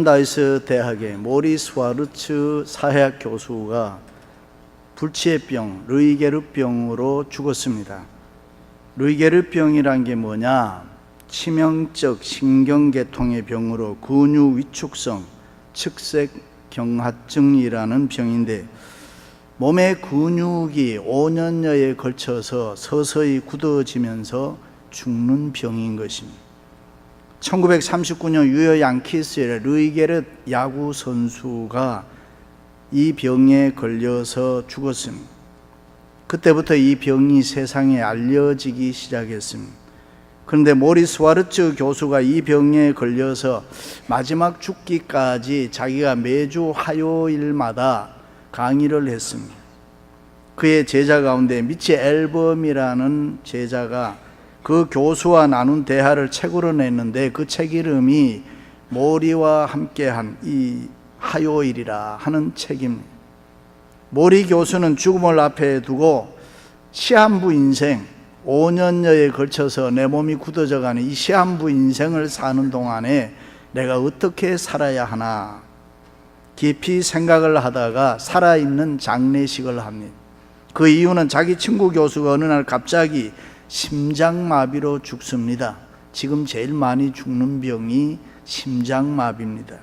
브란다이스 대학의 모리스 와르츠 사회학 교수가 불치해병, 루이게르병으로 죽었습니다. 루이게르병이란 게 뭐냐? 치명적 신경계통의 병으로 근육 위축성 측색경화증이라는 병인데, 몸의 근육이 5년여에 걸쳐서 서서히 굳어지면서 죽는 병인 것입니다. 1939년 유효 양키스의 루이게르 야구 선수가 이 병에 걸려서 죽었습니다. 그때부터 이 병이 세상에 알려지기 시작했습니다. 그런데 모리스 와르츠 교수가 이 병에 걸려서 마지막 죽기까지 자기가 매주 화요일마다 강의를 했습니다. 그의 제자 가운데 미치 앨범이라는 제자가 그 교수와 나눈 대화를 책으로 냈는데, 그 책 이름이 모리와 함께한 이 화요일이라 하는 책입니다. 모리 교수는 죽음을 앞에 두고 시한부 인생, 5년여에 걸쳐서 내 몸이 굳어져가는 이 시한부 인생을 사는 동안에 내가 어떻게 살아야 하나 깊이 생각을 하다가 살아있는 장례식을 합니다. 그 이유는 자기 친구 교수가 어느 날 갑자기 심장마비로 죽습니다. 지금 제일 많이 죽는 병이 심장마비입니다.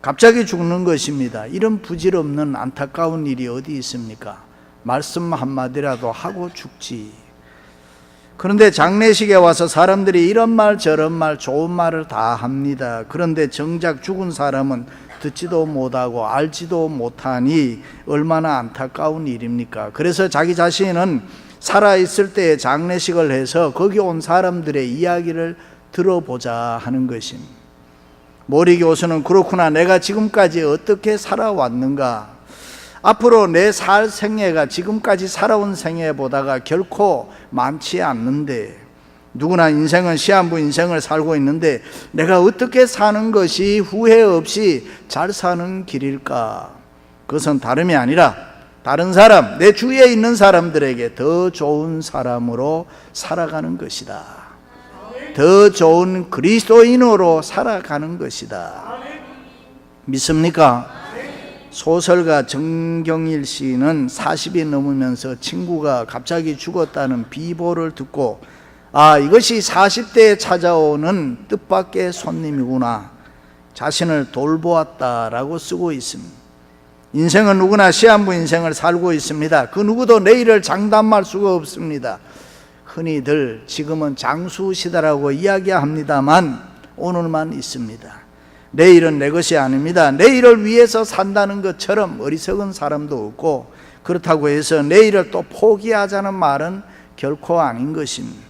갑자기 죽는 것입니다. 이런 부질없는 안타까운 일이 어디 있습니까? 말씀 한마디라도 하고 죽지. 그런데 장례식에 와서 사람들이 이런 말 저런 말 좋은 말을 다 합니다. 그런데 정작 죽은 사람은 듣지도 못하고 알지도 못하니 얼마나 안타까운 일입니까? 그래서 자기 자신은 살아있을 때에 장례식을 해서 거기 온 사람들의 이야기를 들어보자 하는 것입니다. 모리 교수는 그렇구나, 내가 지금까지 어떻게 살아왔는가, 앞으로 내 살 생애가 지금까지 살아온 생애보다가 결코 많지 않는데, 누구나 인생은 시한부 인생을 살고 있는데 내가 어떻게 사는 것이 후회 없이 잘 사는 길일까? 그것은 다름이 아니라 다른 사람, 내 주위에 있는 사람들에게 더 좋은 사람으로 살아가는 것이다. 더 좋은 그리스도인으로 살아가는 것이다. 믿습니까? 소설가 정경일 씨는 40이 넘으면서 친구가 갑자기 죽었다는 비보를 듣고, 아, 이것이 40대에 찾아오는 뜻밖의 손님이구나, 자신을 돌보았다라고 쓰고 있습니다. 인생은 누구나 시한부 인생을 살고 있습니다. 그 누구도 내일을 장담할 수가 없습니다. 흔히들 지금은 장수시다라고 이야기합니다만 오늘만 있습니다. 내일은 내 것이 아닙니다. 내일을 위해서 산다는 것처럼 어리석은 사람도 없고, 그렇다고 해서 내일을 또 포기하자는 말은 결코 아닌 것입니다.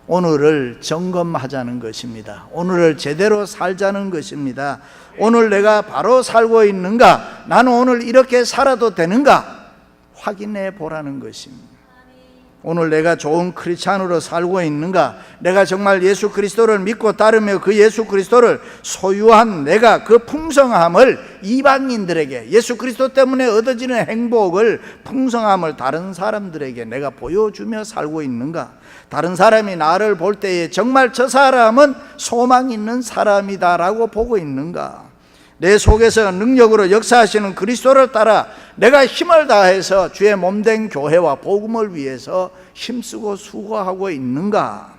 오늘을 점검하자는 것입니다. 오늘을 제대로 살자는 것입니다. 오늘 내가 바로 살고 있는가, 나는 오늘 이렇게 살아도 되는가 확인해 보라는 것입니다. 오늘 내가 좋은 크리스찬으로 살고 있는가, 내가 정말 예수 그리스도를 믿고 따르며 그 예수 그리스도를 소유한 내가 그 풍성함을 이방인들에게, 예수 그리스도 때문에 얻어지는 행복을, 풍성함을 다른 사람들에게 내가 보여주며 살고 있는가, 다른 사람이 나를 볼 때에 정말 저 사람은 소망 있는 사람이다라고 보고 있는가, 내 속에서 능력으로 역사하시는 그리스도를 따라 내가 힘을 다해서 주의 몸된 교회와 복음을 위해서 힘쓰고 수고하고 있는가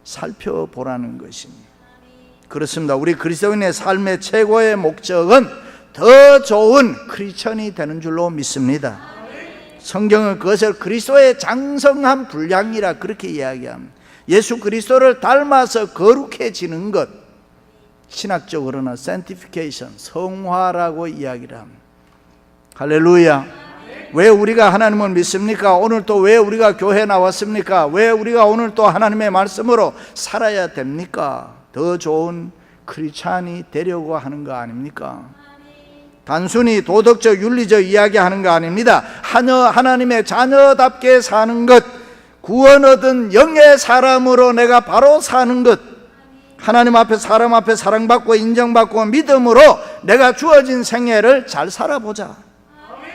살펴보라는 것입니다. 그렇습니다. 우리 그리스도인의 삶의 최고의 목적은 더 좋은 크리스천이 되는 줄로 믿습니다. 성경은 그것을 그리스도의 장성한 분량이라 그렇게 이야기합니다. 예수 그리스도를 닮아서 거룩해지는 것, 신학적으로는 sanctification, 성화라고 이야기를 합니다. 할렐루야. 왜 우리가 하나님을 믿습니까? 오늘 또 왜 우리가 교회에 나왔습니까? 왜 우리가 오늘 또 하나님의 말씀으로 살아야 됩니까? 더 좋은 크리스찬이 되려고 하는 거 아닙니까? 단순히 도덕적 윤리적 이야기하는 거 아닙니다. 하나님의 자녀답게 사는 것, 구원 얻은 영의 사람으로 내가 바로 사는 것, 하나님 앞에 사람 앞에 사랑받고 인정받고 믿음으로 내가 주어진 생애를 잘 살아보자.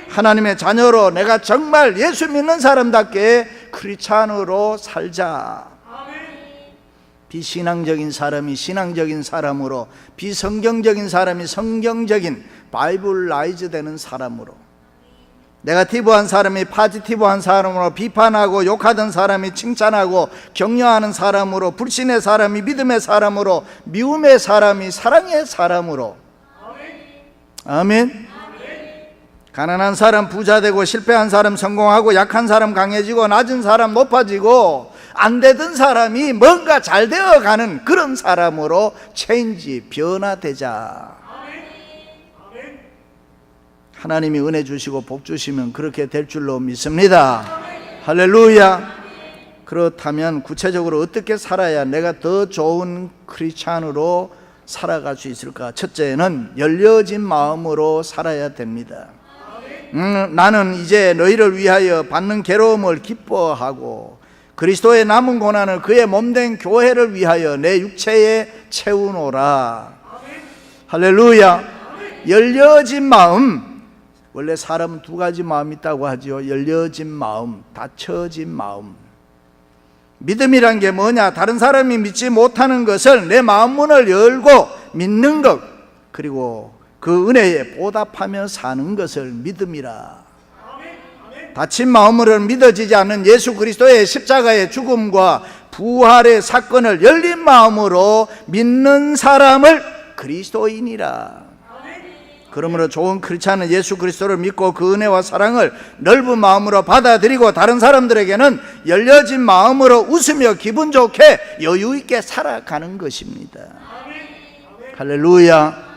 하나님의 자녀로 내가 정말 예수 믿는 사람답게 크리스찬으로 살자. 비신앙적인 사람이 신앙적인 사람으로, 비성경적인 사람이 성경적인 바이블라이즈 되는 사람으로, 네거티브한 사람이 파지티브한 사람으로, 비판하고 욕하던 사람이 칭찬하고 격려하는 사람으로, 불신의 사람이 믿음의 사람으로, 미움의 사람이 사랑의 사람으로. 아멘. 가난한 사람 부자 되고, 실패한 사람 성공하고, 약한 사람 강해지고, 낮은 사람 높아지고, 안 되던 사람이 뭔가 잘 되어가는 그런 사람으로 체인지, 변화되자. 하나님이 은혜 주시고 복 주시면 그렇게 될 줄로 믿습니다. 할렐루야. 그렇다면 구체적으로 어떻게 살아야 내가 더 좋은 크리스찬으로 살아갈 수 있을까? 첫째는 열려진 마음으로 살아야 됩니다. 나는 이제 너희를 위하여 받는 괴로움을 기뻐하고, 그리스도의 남은 고난을 그의 몸된 교회를 위하여 내 육체에 채우노라. 할렐루야. 열려진 마음. 원래 사람은 두 가지 마음이 있다고 하죠. 열려진 마음, 닫혀진 마음. 믿음이란 게 뭐냐? 다른 사람이 믿지 못하는 것을 내 마음 문을 열고 믿는 것, 그리고 그 은혜에 보답하며 사는 것을 믿음이라. 닫힌 마음으로는 믿어지지 않는 예수 그리스도의 십자가의 죽음과 부활의 사건을 열린 마음으로 믿는 사람을 그리스도인이라. 그러므로 좋은 크리스찬은 예수 그리스도를 믿고 그 은혜와 사랑을 넓은 마음으로 받아들이고, 다른 사람들에게는 열려진 마음으로 웃으며 기분 좋게 여유 있게 살아가는 것입니다. 할렐루야.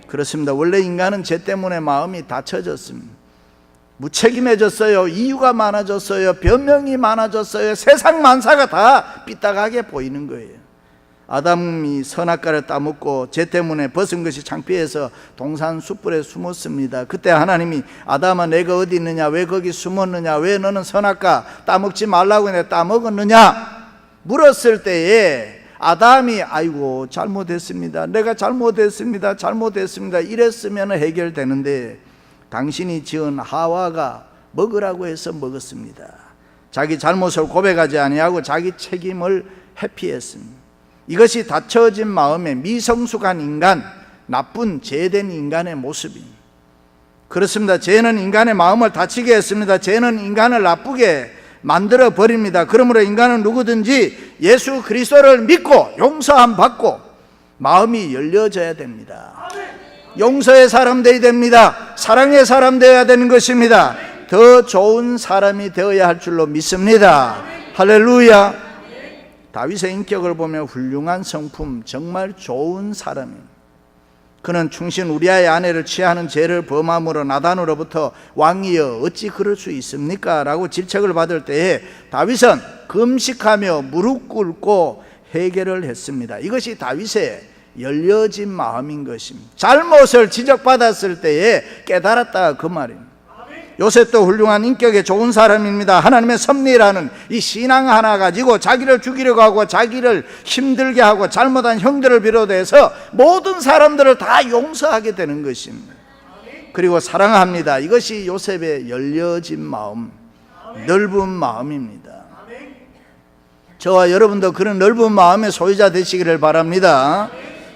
그렇습니다. 원래 인간은 죄 때문에 마음이 닫혀졌습니다. 무책임해졌어요. 이유가 많아졌어요. 변명이 많아졌어요. 세상 만사가 다 삐딱하게 보이는 거예요. 아담이 선악과를 따먹고 죄 때문에 벗은 것이 창피해서 동산 숯불에 숨었습니다. 그때 하나님이 아담아, 내가 어디 있느냐? 왜 거기 숨었느냐? 왜 너는 선악과 따먹지 말라고 내가 따먹었느냐? 물었을 때에 아담이 아이고 잘못했습니다. 내가 잘못했습니다. 이랬으면 해결되는데, 당신이 지은 하와가 먹으라고 해서 먹었습니다. 자기 잘못을 고백하지 아니하고 자기 책임을 회피했습니다. 이것이 닫혀진 마음의 미성숙한 인간, 나쁜 죄된 인간의 모습입니다. 그렇습니다. 죄는 인간의 마음을 다치게 했습니다. 죄는 인간을 나쁘게 만들어 버립니다. 그러므로 인간은 누구든지 예수 그리스도를 믿고 용서함 받고 마음이 열려져야 됩니다. 용서의 사람 되어야 됩니다. 사랑의 사람 되어야 되는 것입니다. 더 좋은 사람이 되어야 할 줄로 믿습니다. 할렐루야. 다윗의 인격을 보면 훌륭한 성품, 정말 좋은 사람입니다. 그는 충신 우리아의 아내를 취하는 죄를 범함으로 나단으로부터 왕이여 어찌 그럴 수 있습니까? 라고 질책을 받을 때에 다윗은 금식하며 무릎 꿇고 해결을 했습니다. 이것이 다윗의 열려진 마음인 것입니다. 잘못을 지적받았을 때에 깨달았다, 그 말입니다. 요셉도 훌륭한 인격의 좋은 사람입니다. 하나님의 섭리라는 이 신앙 하나 가지고 자기를 죽이려고 하고 자기를 힘들게 하고 잘못한 형들을 비롯해서 모든 사람들을 다 용서하게 되는 것입니다. 그리고 사랑합니다. 이것이 요셉의 열려진 마음, 넓은 마음입니다. 저와 여러분도 그런 넓은 마음의 소유자 되시기를 바랍니다.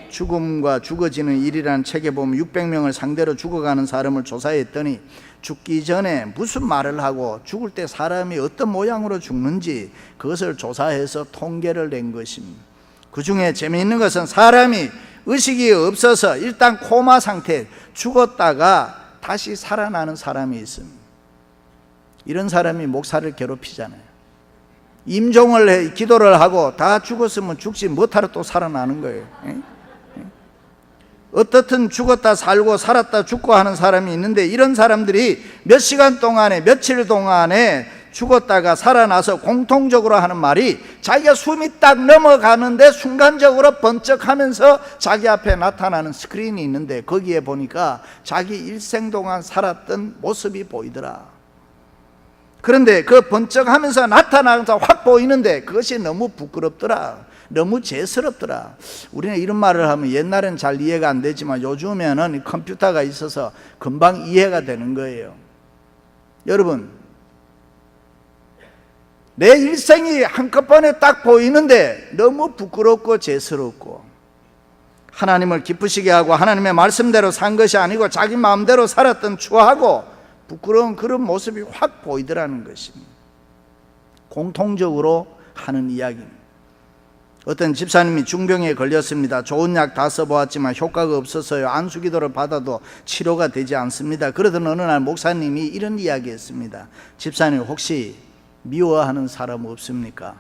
죽음과 죽어지는 일이라는 책에 보면 600명을 상대로 죽어가는 사람을 조사했더니 죽기 전에 무슨 말을 하고 죽을 때 사람이 어떤 모양으로 죽는지 그것을 조사해서 통계를 낸 것입니다. 그 중에 재미있는 것은 사람이 의식이 없어서 일단 코마 상태, 죽었다가 다시 살아나는 사람이 있습니다. 이런 사람이 목사를 괴롭히잖아요. 임종을 해, 기도를 하고 다 죽었으면 죽지 못하러 또 살아나는 거예요. 어떻든 죽었다 살고 살았다 죽고 하는 사람이 있는데, 이런 사람들이 몇 시간 동안에 며칠 동안에 죽었다가 살아나서 공통적으로 하는 말이, 자기가 숨이 딱 넘어가는데 순간적으로 번쩍하면서 자기 앞에 나타나는 스크린이 있는데 거기에 보니까 자기 일생 동안 살았던 모습이 보이더라. 그런데 그 번쩍하면서 나타나면서 확 보이는데 그것이 너무 부끄럽더라, 너무 죄스럽더라. 우리는 이런 말을 하면 옛날엔 잘 이해가 안 되지만 요즘에는 컴퓨터가 있어서 금방 이해가 되는 거예요. 여러분, 내 일생이 한꺼번에 딱 보이는데 너무 부끄럽고 죄스럽고 하나님을 기쁘시게 하고 하나님의 말씀대로 산 것이 아니고 자기 마음대로 살았던 추하고 부끄러운 그런 모습이 확 보이더라는 것입니다. 공통적으로 하는 이야기입니다. 어떤 집사님이 중병에 걸렸습니다. 좋은 약 다 써보았지만 효과가 없어서요. 안수기도를 받아도 치료가 되지 않습니다. 그러던 어느 날 목사님이 이런 이야기했습니다. 집사님, 혹시 미워하는 사람 없습니까?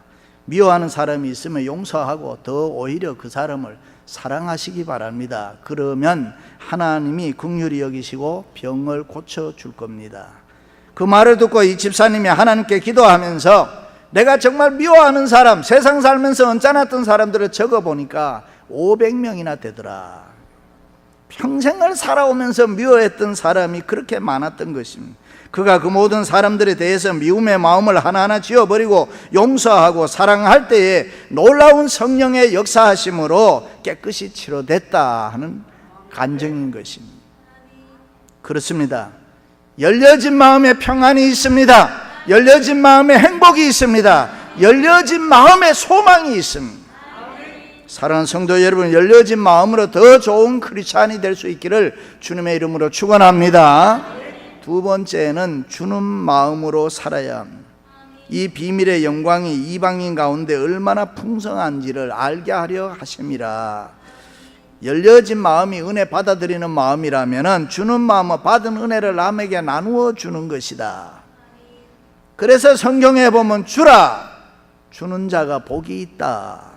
미워하는 사람이 있으면 용서하고 더 오히려 그 사람을 사랑하시기 바랍니다. 그러면 하나님이 긍휼히 여기시고 병을 고쳐줄 겁니다. 그 말을 듣고 이 집사님이 하나님께 기도하면서 내가 정말 미워하는 사람, 세상 살면서 언짢았던 사람들을 적어보니까 500명이나 되더라. 평생을 살아오면서 미워했던 사람이 그렇게 많았던 것입니다. 그가 그 모든 사람들에 대해서 미움의 마음을 하나하나 지워버리고 용서하고 사랑할 때에 놀라운 성령의 역사하심으로 깨끗이 치료됐다 하는 간증인 것입니다. 그렇습니다. 열려진 마음에 평안이 있습니다. 열려진 마음에 행복이 있습니다. 열려진 마음에 소망이 있습니다. 사랑하는 성도 여러분, 열려진 마음으로 더 좋은 크리스찬이 될 수 있기를 주님의 이름으로 축원합니다. 두 번째는 주는 마음으로 살아야 합니다. 이 비밀의 영광이 이방인 가운데 얼마나 풍성한지를 알게 하려 하심이라. 열려진 마음이 은혜 받아들이는 마음이라면 주는 마음은 받은 은혜를 남에게 나누어 주는 것이다. 그래서 성경에 보면 주라, 주는 자가 복이 있다.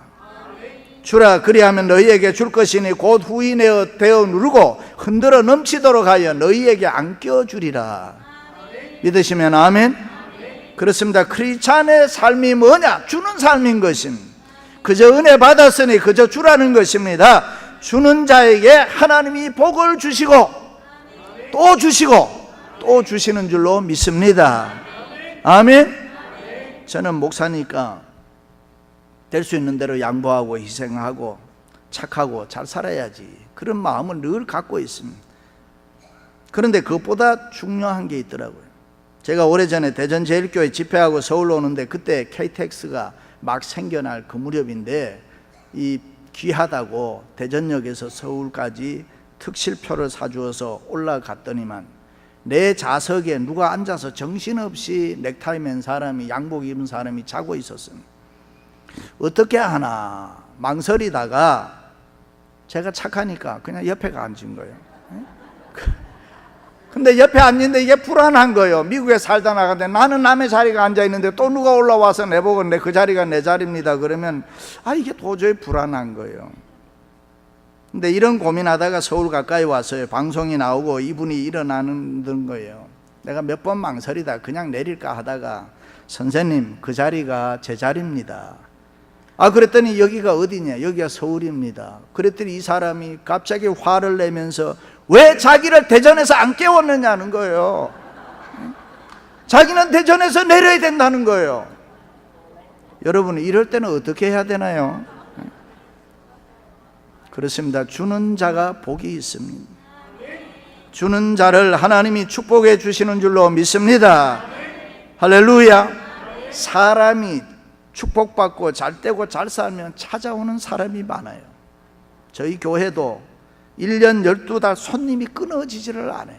주라, 그리하면 너희에게 줄 것이니 곧 후이 되어 누르고 흔들어 넘치도록 하여 너희에게 안겨주리라. 믿으시면 아멘. 그렇습니다. 크리스찬의 삶이 뭐냐? 주는 삶인 것입니다. 그저 은혜 받았으니 그저 주라는 것입니다. 주는 자에게 하나님이 복을 주시고 또 주시고 또 주시는 줄로 믿습니다. 아멘. 저는 목사니까 될 수 있는 대로 양보하고 희생하고 착하고 잘 살아야지, 그런 마음을 늘 갖고 있습니다. 그런데 그것보다 중요한 게 있더라고요. 제가 오래전에 대전제일교회 집회하고 서울로 오는데 그때 KTX가 막 생겨날 그 무렵인데 이 귀하다고 대전역에서 서울까지 특실표를 사주어서 올라갔더니만 내 좌석에 누가 앉아서 정신없이 넥타이 맨 사람이, 양복 입은 사람이 자고 있었습니다. 어떻게 하나 망설이다가 제가 착하니까 그냥 옆에 앉은 거예요. 근데 옆에 앉는데 이게 불안한 거예요. 미국에 살다 나가는데 나는 남의 자리가 앉아있는데 또 누가 올라와서 내보고 그 자리가 내 자리입니다 그러면 이게 도저히 불안한 거예요. 근데 이런 고민하다가 서울 가까이 왔어요. 방송이 나오고 이분이 일어나는 거예요. 내가 몇 번 망설이다 그냥 내릴까 하다가 선생님, 그 자리가 제 자리입니다. 그랬더니 여기가 어디냐? 여기가 서울입니다. 그랬더니 이 사람이 갑자기 화를 내면서 왜 자기를 대전에서 안 깨웠느냐는 거예요. 자기는 대전에서 내려야 된다는 거예요. 여러분, 이럴 때는 어떻게 해야 되나요? 그렇습니다. 주는 자가 복이 있습니다. 주는 자를 하나님이 축복해 주시는 줄로 믿습니다. 할렐루야. 사람이 축복받고 잘 되고 잘 살면 찾아오는 사람이 많아요. 저희 교회도 1년 12달 손님이 끊어지지를 않아요.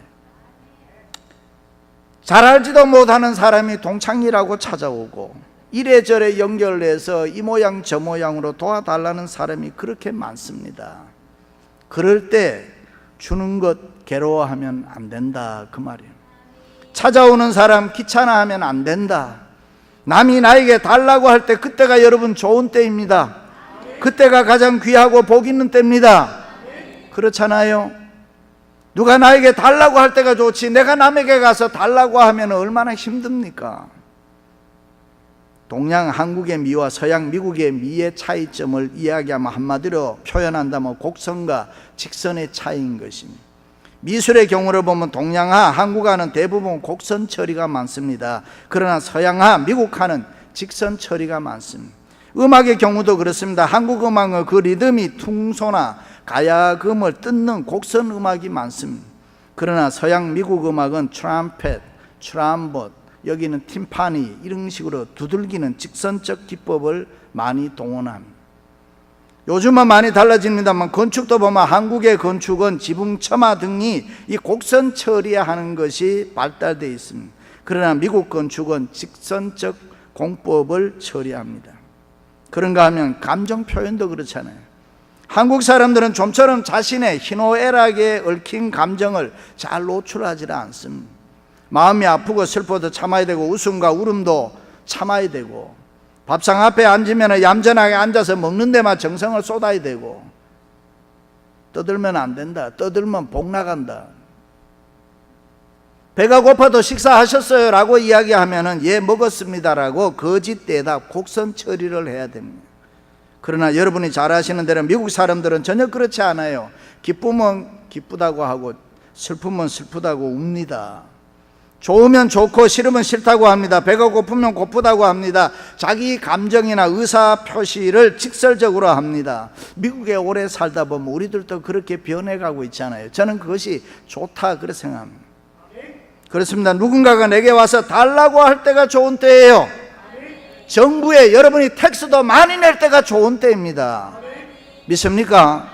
잘 알지도 못하는 사람이 동창이라고 찾아오고 이래저래 연결해서 이 모양 저 모양으로 도와달라는 사람이 그렇게 많습니다. 그럴 때 주는 것 괴로워하면 안 된다 그 말이에요. 찾아오는 사람 귀찮아하면 안 된다. 남이 나에게 달라고 할 때 그때가 여러분 좋은 때입니다. 그때가 가장 귀하고 복 있는 때입니다. 그렇잖아요. 누가 나에게 달라고 할 때가 좋지 내가 남에게 가서 달라고 하면 얼마나 힘듭니까? 동양 한국의 미와 서양 미국의 미의 차이점을 이야기하면 한마디로 표현한다면 곡선과 직선의 차이인 것입니다. 미술의 경우를 보면 동양화, 한국화는 대부분 곡선 처리가 많습니다. 그러나 서양화, 미국화는 직선 처리가 많습니다. 음악의 경우도 그렇습니다. 한국 음악은 그 리듬이 퉁소나 가야금을 뜯는 곡선 음악이 많습니다. 그러나 서양 미국 음악은 트럼펫, 트럼봇, 여기는 팀파니 이런 식으로 두들기는 직선적 기법을 많이 동원합니다. 요즘은 많이 달라집니다만 건축도 보면 한국의 건축은 지붕 처마 등이 이 곡선 처리하는 것이 발달되어 있습니다. 그러나 미국 건축은 직선적 공법을 처리합니다. 그런가 하면 감정 표현도 그렇잖아요. 한국 사람들은 좀처럼 자신의 희노애락에 얽힌 감정을 잘 노출하지 않습니다. 마음이 아프고 슬퍼도 참아야 되고 웃음과 울음도 참아야 되고 밥상 앞에 앉으면 얌전하게 앉아서 먹는 데만 정성을 쏟아야 되고 떠들면 안 된다. 떠들면 복 나간다. 배가 고파도 식사하셨어요? 라고 이야기하면 예 먹었습니다라고 거짓 대답 곡선 처리를 해야 됩니다. 그러나 여러분이 잘 아시는 대로 미국 사람들은 전혀 그렇지 않아요. 기쁘면 기쁘다고 하고 슬프면 슬프다고 웁니다. 좋으면 좋고 싫으면 싫다고 합니다. 배가 고프면 고프다고 합니다. 자기 감정이나 의사 표시를 직설적으로 합니다. 미국에 오래 살다 보면 우리들도 그렇게 변해가고 있잖아요. 저는 그것이 좋다 그렇게 생각합니다. 그렇습니다. 누군가가 내게 와서 달라고 할 때가 좋은 때예요. 정부에 여러분이 텍스도 많이 낼 때가 좋은 때입니다. 믿습니까?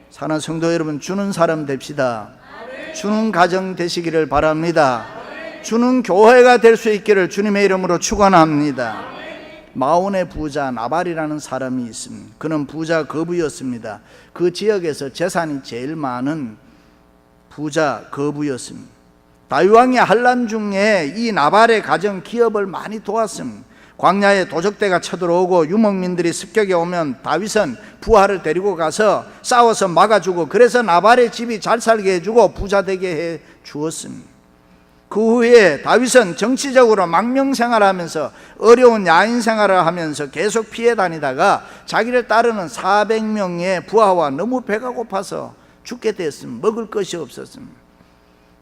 사랑하는 성도 여러분, 주는 사람 됩시다. 주는 가정 되시기를 바랍니다. 주는 교회가 될 수 있기를 주님의 이름으로 축원합니다. 마온의 부자 나발이라는 사람이 있습니다. 그는 부자 거부였습니다. 그 지역에서 재산이 제일 많은 부자 거부였습니다. 다윗 왕이 환난 중에 이 나발의 가정 기업을 많이 도왔습니다. 광야에 도적대가 쳐들어오고 유목민들이 습격에 오면 다윗은 부하를 데리고 가서 싸워서 막아주고 그래서 나발의 집이 잘 살게 해주고 부자 되게 해 주었습니다. 그 후에 다윗은 정치적으로 망명생활을 어려운 야인생활을 하면서 계속 피해 다니다가 자기를 따르는 400명의 부하와 너무 배가 고파서 죽게 됐습니다. 먹을 것이 없었습니다.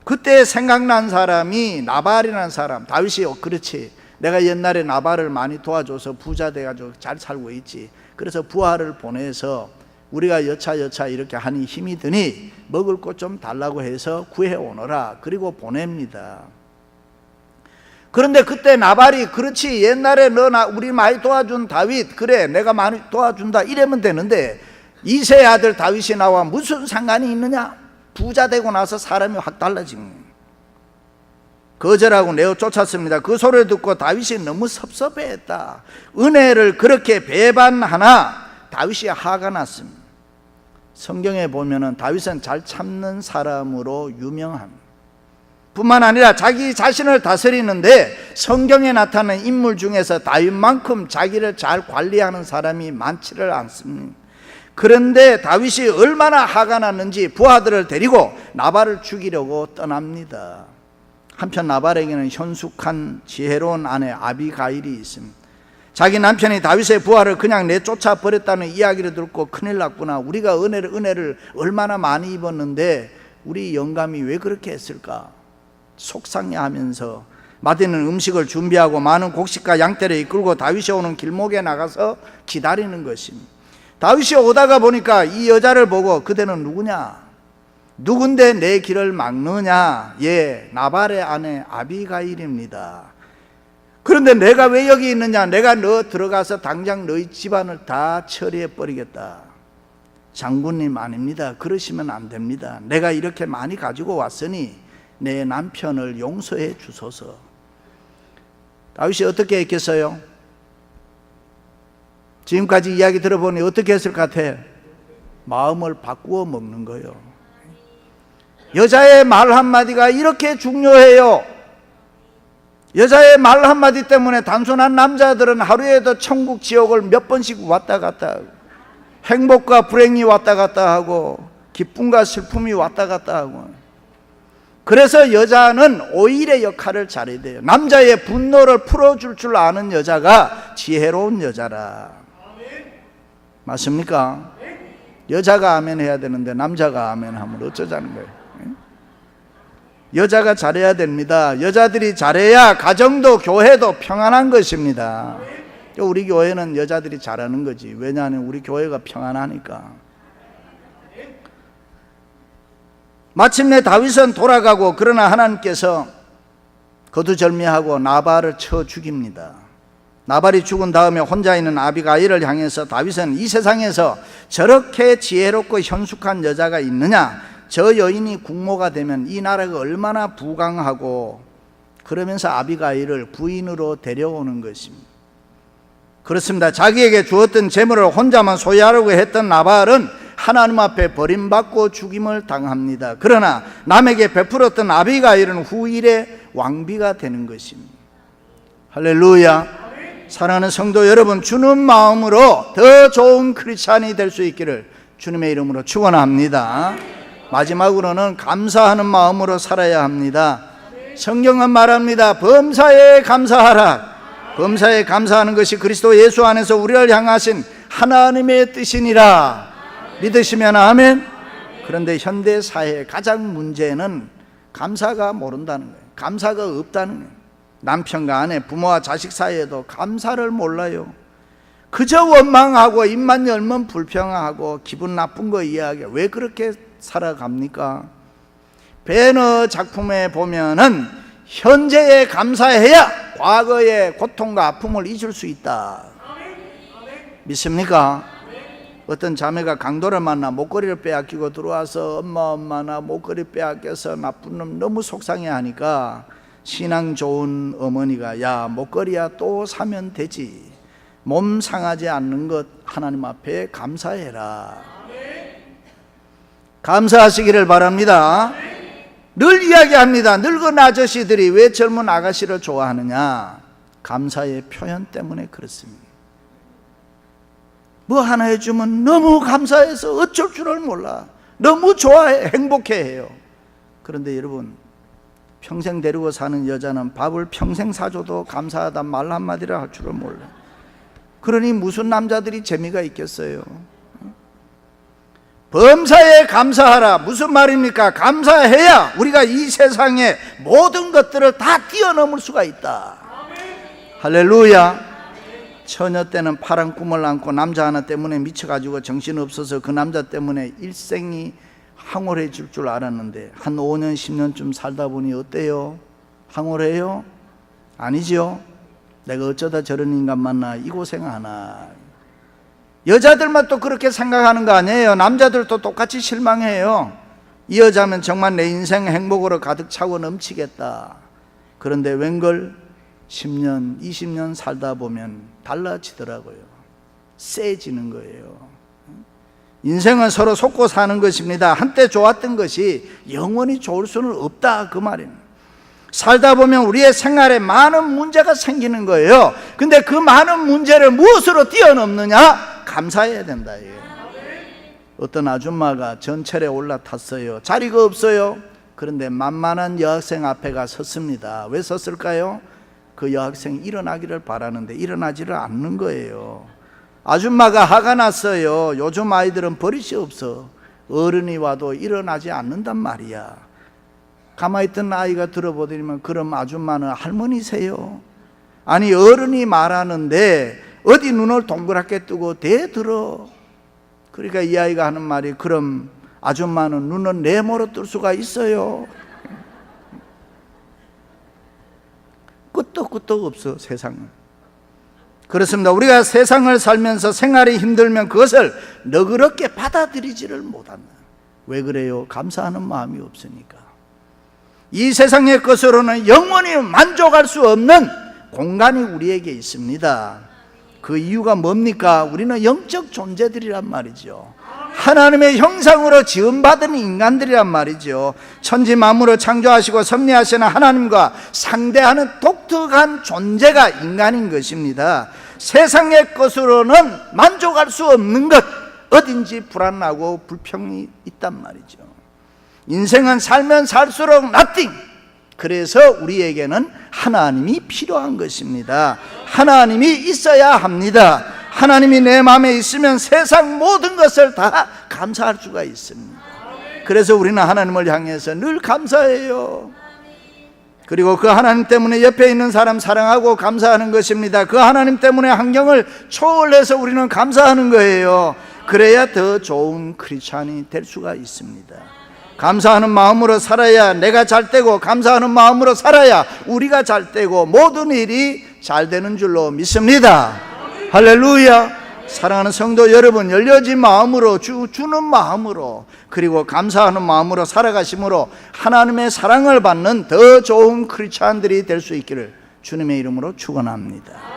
그때 생각난 사람이 나발이라는 사람. 다윗이 그렇지, 내가 옛날에 나발을 많이 도와줘서 부자 돼가지고 잘 살고 있지. 그래서 부하를 보내서 우리가 여차 이렇게 하니 힘이 드니 먹을 것 좀 달라고 해서 구해오너라. 그리고 보냅니다. 그런데 그때 나발이 그렇지, 옛날에 우리 많이 도와준 다윗, 그래 내가 많이 도와준다 이러면 되는데 이세의 아들 다윗이 나와 무슨 상관이 있느냐? 부자 되고 나서 사람이 확 달라집니다. 거절하고 내어 쫓았습니다. 그 소리를 듣고 다윗이 너무 섭섭해했다. 은혜를 그렇게 배반하나 다윗이 화가 났습니다. 성경에 보면은 다윗은 잘 참는 사람으로 유명합니다. 뿐만 아니라 자기 자신을 다스리는데 성경에 나타나는 인물 중에서 다윗만큼 자기를 잘 관리하는 사람이 많지를 않습니다. 그런데 다윗이 얼마나 화가 났는지 부하들을 데리고 나발을 죽이려고 떠납니다. 한편 나발에게는 현숙한 지혜로운 아내 아비가일이 있습니다. 자기 남편이 다윗의 부하를 그냥 내쫓아 버렸다는 이야기를 듣고 큰일 났구나. 우리가 은혜를 얼마나 많이 입었는데 우리 영감이 왜 그렇게 했을까? 속상해하면서 맛있는 음식을 준비하고 많은 곡식과 양떼를 이끌고 다윗이 오는 길목에 나가서 기다리는 것입니다. 다윗이 오다가 보니까 이 여자를 보고 그대는 누구냐? 누군데 내 길을 막느냐? 예, 나발의 아내 아비가일입니다. 그런데 내가 왜 여기 있느냐? 내가 너 들어가서 당장 너희 집안을 다 처리해 버리겠다. 장군님 아닙니다. 그러시면 안 됩니다. 내가 이렇게 많이 가지고 왔으니 내 남편을 용서해 주소서. 다윗이 어떻게 했겠어요? 지금까지 이야기 들어보니 어떻게 했을 것 같아? 마음을 바꾸어 먹는 거예요. 여자의 말 한마디가 이렇게 중요해요. 여자의 말 한마디 때문에 단순한 남자들은 하루에도 천국 지옥을 몇 번씩 왔다 갔다 하고 행복과 불행이 왔다 갔다 하고 기쁨과 슬픔이 왔다 갔다 하고, 그래서 여자는 오일의 역할을 잘해야 돼요. 남자의 분노를 풀어줄 줄 아는 여자가 지혜로운 여자라. 맞습니까? 여자가 아멘 해야 되는데 남자가 아멘 하면 어쩌자는 거예요. 여자가 잘해야 됩니다. 여자들이 잘해야 가정도 교회도 평안한 것입니다. 우리 교회는 여자들이 잘하는 거지. 왜냐하면 우리 교회가 평안하니까. 마침내 다윗은 돌아가고, 그러나 하나님께서 거두절미하고 나발을 쳐 죽입니다. 나발이 죽은 다음에 혼자 있는 아비가일을 향해서 다윗은 이 세상에서 저렇게 지혜롭고 현숙한 여자가 있느냐, 저 여인이 국모가 되면 이 나라가 얼마나 부강하고, 그러면서 아비가일을 부인으로 데려오는 것입니다. 그렇습니다. 자기에게 주었던 재물을 혼자만 소유하려고 했던 나발은 하나님 앞에 버림받고 죽임을 당합니다. 그러나 남에게 베풀었던 아비가일은 후일에 왕비가 되는 것입니다. 할렐루야. 사랑하는 성도 여러분, 주는 마음으로 더 좋은 크리스찬이 될 수 있기를 주님의 이름으로 축원합니다. 마지막으로는 감사하는 마음으로 살아야 합니다. 성경은 말합니다. 범사에 감사하라. 범사에 감사하는 것이 그리스도 예수 안에서 우리를 향하신 하나님의 뜻이니라. 믿으시면 아멘. 그런데 현대 사회의 가장 문제는 감사가 모른다는 거예요. 감사가 없다는 거예요. 남편과 아내, 부모와 자식 사이에도 감사를 몰라요. 그저 원망하고 입만 열면 불평하고 기분 나쁜 거 이야기해요. 왜 그렇게 살아갑니까? 배너 작품에 보면은 현재에 감사해야 과거의 고통과 아픔을 잊을 수 있다. 믿습니까? 어떤 자매가 강도를 만나 목걸이를 빼앗기고 들어와서 엄마 나 목걸이 빼앗겨서 나쁜 놈 너무 속상해 하니까 신앙 좋은 어머니가 야 목걸이야 또 사면 되지, 몸 상하지 않는 것 하나님 앞에 감사해라. 감사하시기를 바랍니다. 늘 이야기합니다. 늙은 아저씨들이 왜 젊은 아가씨를 좋아하느냐? 감사의 표현 때문에 그렇습니다. 뭐 하나 해주면 너무 감사해서 어쩔 줄을 몰라, 너무 좋아해, 행복해해요. 그런데 여러분, 평생 데리고 사는 여자는 밥을 평생 사줘도 감사하다 말 한마디를 할 줄을 몰라. 그러니 무슨 남자들이 재미가 있겠어요? 범사에 감사하라. 무슨 말입니까? 감사해야 우리가 이 세상의 모든 것들을 다 뛰어넘을 수가 있다. 할렐루야. 처녀 때는 파란 꿈을 안고 남자 하나 때문에 미쳐가지고 정신없어서 그 남자 때문에 일생이 황홀해질 줄 알았는데 한 5년 10년쯤 살다 보니 어때요? 황홀해요? 아니죠. 내가 어쩌다 저런 인간 만나 이 고생하나. 여자들만 또 그렇게 생각하는 거 아니에요. 남자들도 똑같이 실망해요. 이 여자면 정말 내 인생 행복으로 가득 차고 넘치겠다. 그런데 웬걸 10년 20년 살다 보면 달라지더라고요. 세지는 거예요. 인생은 서로 속고 사는 것입니다. 한때 좋았던 것이 영원히 좋을 수는 없다, 그 말입니다. 살다 보면 우리의 생활에 많은 문제가 생기는 거예요. 근데 그 많은 문제를 무엇으로 뛰어넘느냐? 감사해야 된다. 어떤 아줌마가 전철에 올라탔어요. 자리가 없어요. 그런데 만만한 여학생 앞에 가 섰습니다. 왜 섰을까요? 그 여학생이 일어나기를 바라는데 일어나지를 않는 거예요. 아줌마가 화가 났어요. 요즘 아이들은 버릇이 없어. 어른이 와도 일어나지 않는단 말이야. 가만히 있던 아이가 들어보더니만 그럼 아줌마는 할머니세요? 아니 어른이 말하는데 어디 눈을 동그랗게 뜨고 대들어. 그러니까 이 아이가 하는 말이 그럼 아줌마는 눈을 네모로 뜰 수가 있어요? 끄떡끄떡 없어 세상은. 그렇습니다. 우리가 세상을 살면서 생활이 힘들면 그것을 너그럽게 받아들이지를 못한다. 왜 그래요? 감사하는 마음이 없으니까. 이 세상의 것으로는 영원히 만족할 수 없는 공간이 우리에게 있습니다. 그 이유가 뭡니까? 우리는 영적 존재들이란 말이죠. 하나님의 형상으로 지음받은 인간들이란 말이죠. 천지 만물을 창조하시고 섭리하시는 하나님과 상대하는 독특한 존재가 인간인 것입니다. 세상의 것으로는 만족할 수 없는 것, 어딘지 불안하고 불평이 있단 말이죠. 인생은 살면 살수록 nothing. 그래서 우리에게는 하나님이 필요한 것입니다. 하나님이 있어야 합니다. 하나님이 내 마음에 있으면 세상 모든 것을 다 감사할 수가 있습니다. 그래서 우리는 하나님을 향해서 늘 감사해요. 그리고 그 하나님 때문에 옆에 있는 사람 사랑하고 감사하는 것입니다. 그 하나님 때문에 환경을 초월해서 우리는 감사하는 거예요. 그래야 더 좋은 크리스찬이 될 수가 있습니다. 감사하는 마음으로 살아야 내가 잘 되고, 감사하는 마음으로 살아야 우리가 잘 되고, 모든 일이 잘 되는 줄로 믿습니다. 할렐루야. 사랑하는 성도 여러분, 열려진 마음으로, 주는 마음으로, 그리고 감사하는 마음으로 살아가심으로 하나님의 사랑을 받는 더 좋은 크리스찬들이 될 수 있기를 주님의 이름으로 축원합니다.